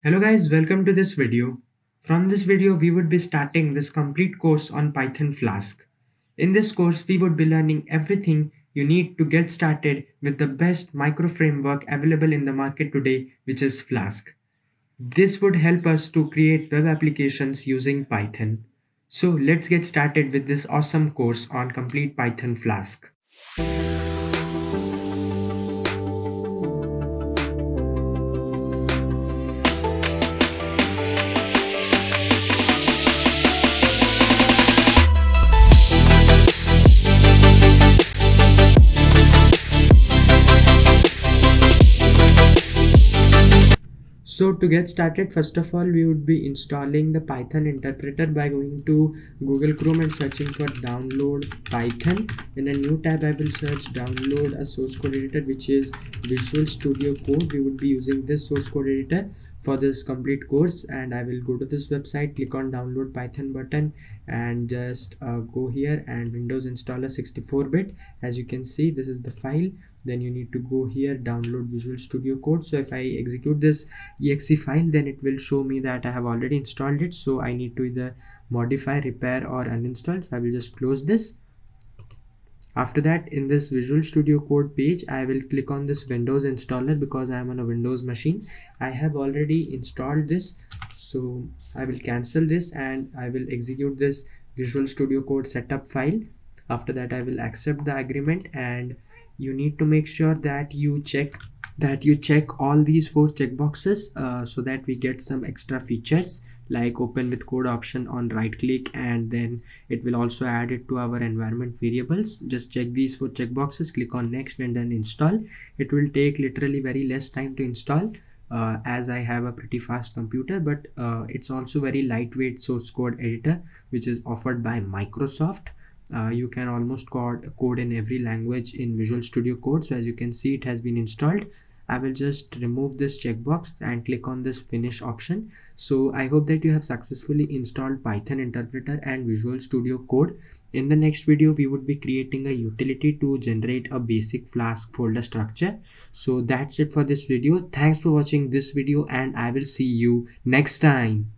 Hello guys, welcome to this video. From this video, we would be starting this complete course on Python Flask. In this course, we would be learning everything you need to get started with the best micro framework available in the market today, which is Flask. This would help us to create web applications using Python. So let's get started with this awesome course on complete Python Flask. So to get started, first of all, we would be installing the Python interpreter by going to Google Chrome and searching for download Python. In a new tab, I will search download a source code editor, which is Visual Studio Code. We would be using this source code editor for this complete course, and I will go to this website, click on download Python button, and just go here and Windows installer 64-bit. As you can see, this is the file. Then you need to go here, download Visual Studio Code. So if I execute this exe file, then it will show me that I have already installed it, so I need to either modify, repair, or uninstall. So I will just close this. After that, in this Visual Studio Code page, I will click on this Windows installer because I am on a Windows machine. I have already installed this, so I will cancel this and I will execute this Visual Studio Code setup file. After that, I will accept the agreement, and you need to make sure that you check all these four checkboxes so that we get some extra features like open with code option on right click, and then it will also add it to our environment variables. Just check these four checkboxes, click on next, and then install. It will take literally very less time to install as I have a pretty fast computer, but it's also very lightweight source code editor which is offered by Microsoft. You can almost code in every language in Visual Studio Code. So as you can see, it has been installed. I will just remove this checkbox and click on this finish option. So I hope that you have successfully installed Python interpreter and Visual Studio Code. In the next video, we would be creating a utility to generate a basic Flask folder structure. So that's it for this video. Thanks for watching this video, and I will see you next time.